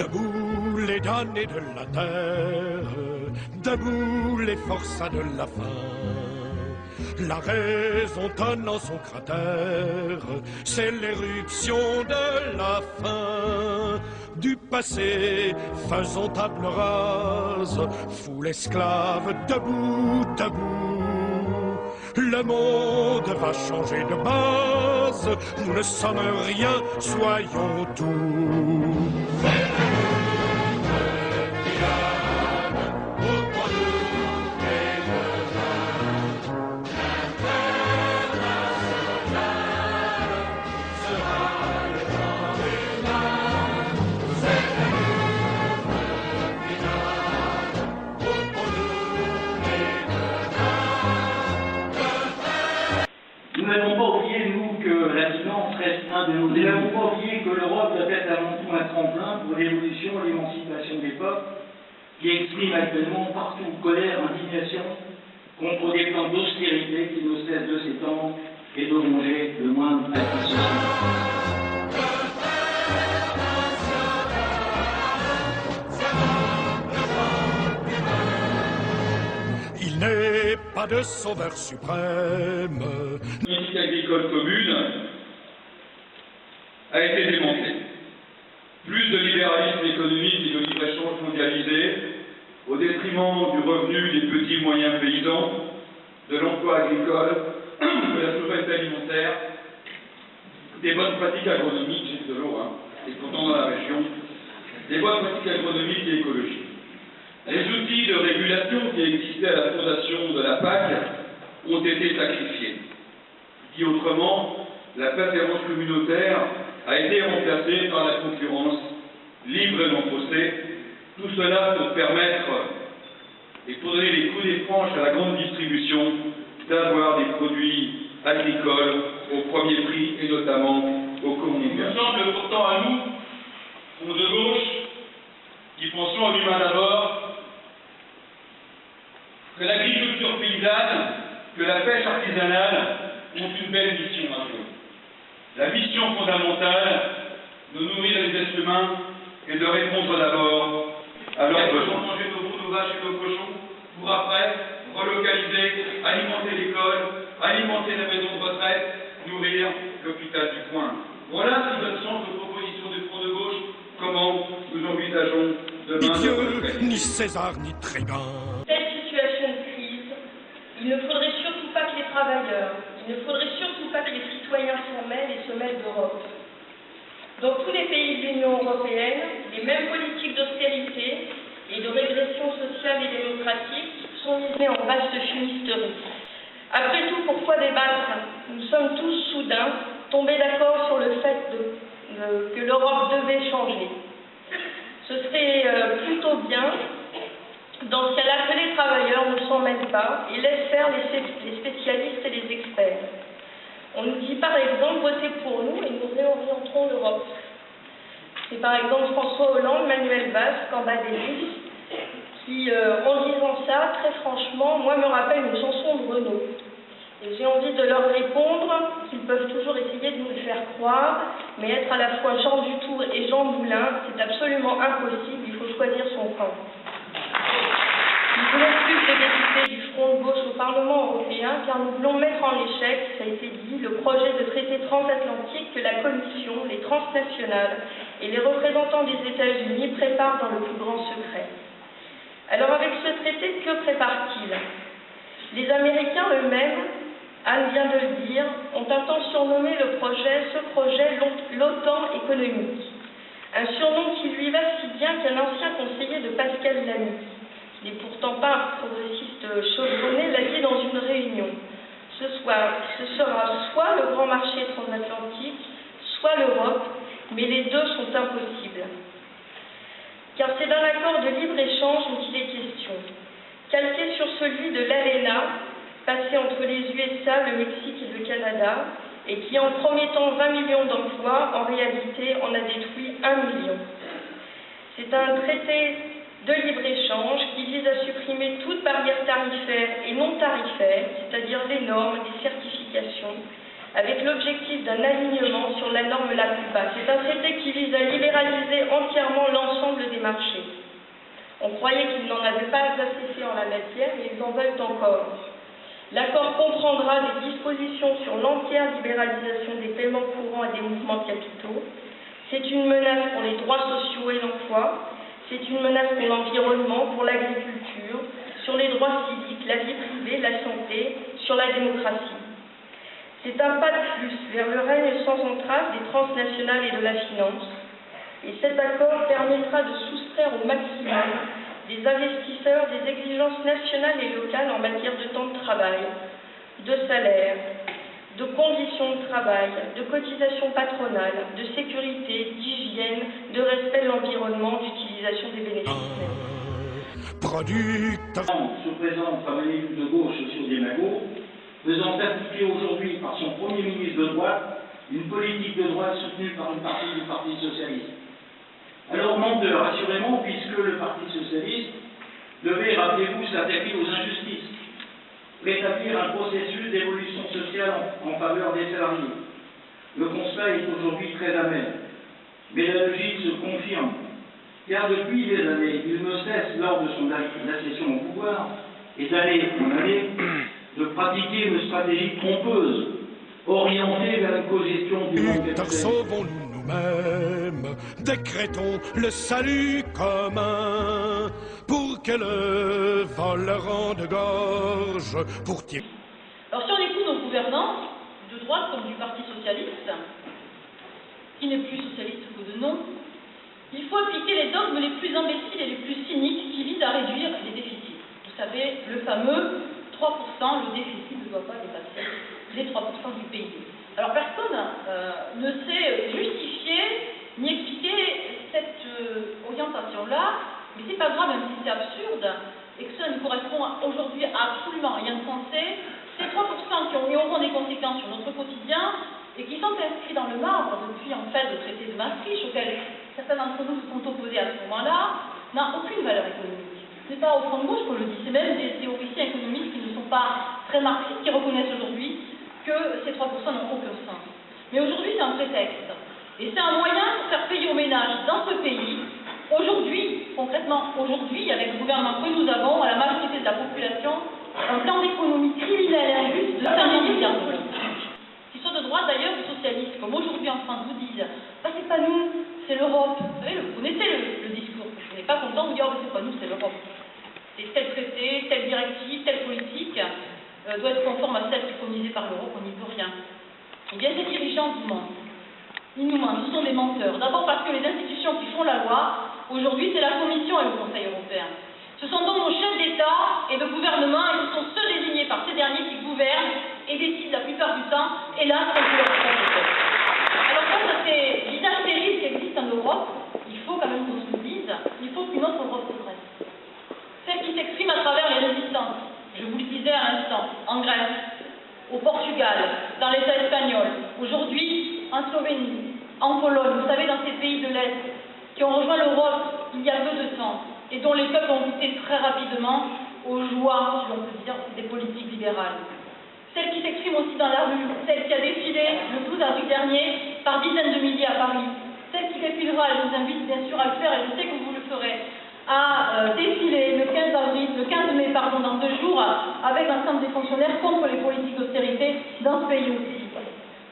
Debout les damnés de la terre, debout les forçats de la faim. La raison tonnant son cratère, c'est l'éruption de la fin. Du passé, faisons table rase, foule esclave, debout, debout. Le monde va changer de base, nous ne sommes rien, soyons tout. Nous n'avons pas oublié, nous, que la finance reste un de nos ennemis. Nous n'avons pas oublié que l'Europe doit être avant tout un tremplin pour l'évolution et l'émancipation des peuples qui expriment actuellement partout colère, indignation contre des plans d'austérité qui ne cessent de s'étendre et de ronger le moindre acquis social. Il n'est pas de sauveur suprême. La politique agricole commune a été démantelée. Plus de libéralisme économique et de libre-échange mondialisé au détriment du revenu des petits et moyens paysans, de l'emploi agricole, de la souveraineté alimentaire, des bonnes pratiques agronomiques, j'ai de l'eau, et pourtant dans la région, des bonnes pratiques agronomiques et écologiques. Les outils de régulation qui existaient à la fondation de la PAC ont été sacrifiés. Dit autrement, la préférence communautaire a été remplacée par la concurrence libre et non faussée. Tout cela pour permettre et pour donner les coups des franches à la grande distribution d'avoir des produits agricoles au premier prix et notamment au communautaire. Il semble pourtant à nous, pour de gauche, qui pensons à l'humain d'abord, que l'agriculture paysanne, que la pêche artisanale ont une belle mission à jouer. La mission fondamentale de nourrir les êtres humains et de répondre d'abord à leurs besoins. Manger nos veaux, nos vaches et nos cochons pour après relocaliser, alimenter l'école, alimenter la maison de retraite, nourrir l'hôpital du coin. Voilà ce qui donne sens aux propositions du Front de gauche, comment nous envisageons demain Ni Dieu, de retraite. ni César, ni Trébin. Il ne faudrait surtout pas que les travailleurs, il ne faudrait surtout pas que les citoyens s'en mêlent et se mêlent d'Europe. Dans tous les pays de l'Union européenne, les mêmes politiques d'austérité et de régression sociale et démocratique sont misées en vaste fumisterie. Après tout, pourquoi débattre? Nous sommes tous soudain tombés d'accord sur le fait que l'Europe devait changer. Ce serait plutôt bien, dans ce cas-là, que les travailleurs ne s'en mêlent pas et laissent faire les spécialistes et les experts. On nous dit par exemple, votez pour nous et nous réorienterons l'Europe. C'est par exemple François Hollande, Manuel Valls, Cambadélis, qui, en disant ça, très franchement, moi me rappelle une chanson de Renaud. Et j'ai envie de leur répondre qu'ils peuvent toujours essayer de nous le faire croire, mais être à la fois Jean Dutour et Jean Moulin, c'est absolument impossible, il faut choisir son camp. Nous voulons plus de députés du Front de gauche au Parlement européen, car nous voulons mettre en échec, ça a été dit, le projet de traité transatlantique que la Commission, les transnationales et les représentants des États-Unis préparent dans le plus grand secret. Alors avec ce traité, que préparent-ils? Les Américains eux-mêmes, Anne vient de le dire, ont un temps surnommé ce projet l'OTAN économique. Un surnom qui lui va si bien qu'un ancien conseiller de Pascal Lamy, qui n'est pourtant pas un progressiste chevronné, l'a dit dans une réunion. Ce sera soit le grand marché transatlantique, soit l'Europe, mais les deux sont impossibles. Car c'est d'un accord de libre-échange dont il est question, calqué sur celui de l'ALENA, passé entre les USA, le Mexique et le Canada, et qui en promettant 20 millions d'emplois, en réalité en a détruit 1 million. C'est un traité de libre-échange qui vise à supprimer toute barrière tarifaire et non tarifaire, c'est-à-dire les normes, les certifications, avec l'objectif d'un alignement sur la norme la plus basse. C'est un traité qui vise à libéraliser entièrement l'ensemble des marchés. On croyait qu'ils n'en avaient pas assez fait en la matière, mais ils en veulent encore. L'accord comprendra des dispositions sur l'entière libéralisation des paiements courants et des mouvements de capitaux. C'est une menace pour les droits sociaux et l'emploi. C'est une menace pour l'environnement, pour l'agriculture, sur les droits civiques, la vie privée, la santé, sur la démocratie. C'est un pas de plus vers le règne sans entrave des transnationales et de la finance. Et cet accord permettra de soustraire au maximum des investisseurs des exigences nationales et locales en matière de temps de travail, de salaire, de conditions de travail, de cotisations patronales, de sécurité, d'hygiène, de respect de l'environnement, d'utilisation des bénéfices nets. Se présente comme un élu de gauche sur des magots, faisant appliquer aujourd'hui par son Premier ministre de droite une politique de droite soutenue par une partie du Parti socialiste. Alors menteur, assurément, puisque le Parti socialiste devait, rappelez-vous, s'attaquer aux injustices, rétablir un processus d'évolution sociale en faveur des salariés. Le constat est aujourd'hui très amer, mais la logique se confirme, car depuis des années, il ne cesse, lors de son accession au pouvoir, et d'année en année, de pratiquer une stratégie trompeuse, orientée vers une cogestion du monde capitaliste. Sauvons-nous nous-mêmes, décrétons le salut commun, pour que le vol rende gorge, pour tirer. Alors si on écoute nos gouvernants, de droite comme du Parti socialiste, qui n'est plus socialiste que de nom, il faut appliquer les dogmes les plus imbéciles et les plus cyniques qui visent à réduire les déficits. Vous savez, le fameux 3%, le déficit ne doit pas dépasser les 3% du PIB. Alors personne ne sait justifier ni expliquer cette orientation-là, mais c'est pas grave, même si c'est absurde, et que cela ne correspond aujourd'hui à absolument rien de sensé. Ces 3% qui auront des conséquences sur notre quotidien et qui sont inscrits dans le marbre depuis en fait le traité de Maastricht, auquel certains d'entre nous se sont opposés à ce moment-là, n'a aucune valeur économique. Ce n'est pas au front de gauche qu'on le dit, c'est même des théoriciens économiques qui ne sont pas très marxistes qui reconnaissent aujourd'hui que ces 3% n'ont aucun sens. Mais aujourd'hui, c'est un prétexte. Et c'est un moyen pour faire payer aux ménages dans ce pays, aujourd'hui, concrètement aujourd'hui, avec le gouvernement que nous avons, à la majorité de la population, un plan d'économie criminelle et injuste de 5 milliards d'euros. Qu'ils soient de droite d'ailleurs ou socialistes, comme aujourd'hui en France vous disent, bah, c'est pas nous, c'est l'Europe. Vous savez, vous connaissez le discours. Vous n'êtes pas content, vous dites, oh, c'est pas nous, c'est l'Europe. C'est tel traité, telle directive, telle politique doit être conforme à celle préconisée par l'Europe, on n'y peut rien. Eh bien, ces dirigeants vous mentent. Ils nous mentent, ce sont des menteurs. D'abord parce que les institutions qui font la loi, aujourd'hui, c'est la Commission et le Conseil européen. Ce sont donc nos chefs d'État et de gouvernement, et ce sont ceux désignés par ces derniers qui gouvernent et décident la plupart du temps, hélas, contre leur propre peuple. Alors face à ces visages terribles qui existent en Europe, il faut quand même qu'on se le dise, il faut qu'une autre Europe se dresse. Celle qui s'exprime à travers les résistances. Je vous le disais à l'instant, en Grèce, au Portugal, dans l'État espagnol, aujourd'hui en Slovénie, en Pologne, vous savez, dans ces pays de l'Est qui ont rejoint l'Europe il y a peu de temps et dont les peuples ont goûté très rapidement aux joies, si l'on peut dire, des politiques libérales. Celle qui s'exprime aussi dans la rue, celle qui a défilé le 12 avril dernier par dizaines de milliers à Paris, celle qui défilera, et je vous invite bien sûr à le faire, et je sais que vous le ferez, à défiler le 15 mai, dans 2 jours, avec l'ensemble des fonctionnaires contre les politiques d'austérité dans ce pays aussi.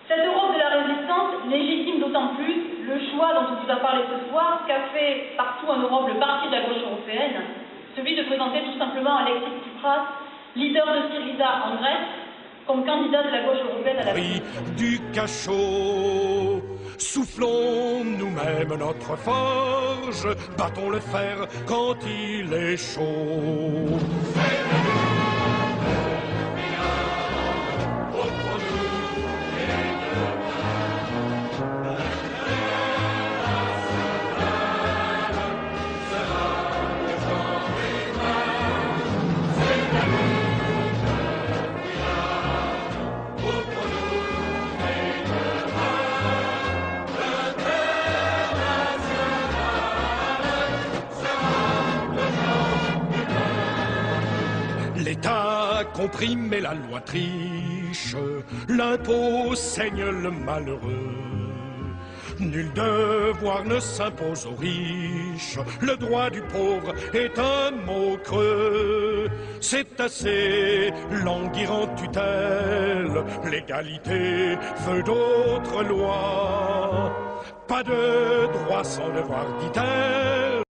Cette Europe de la résistance légitime d'autant plus le choix dont on vous a parlé ce soir, qu'a fait partout en Europe le parti de la gauche européenne, celui de présenter tout simplement Alexis Tsipras, leader de Syriza en Grèce, comme candidat de la gauche européenne à la Du cachot, soufflons nous-mêmes notre forge, battons le fer quand il est chaud. comprimer la loi triche, l'impôt saigne le malheureux. Nul devoir ne s'impose aux riches, le droit du pauvre est un mot creux. C'est assez languir en tutelle, l'égalité veut d'autres lois. Pas de droit sans devoir, dit-elle.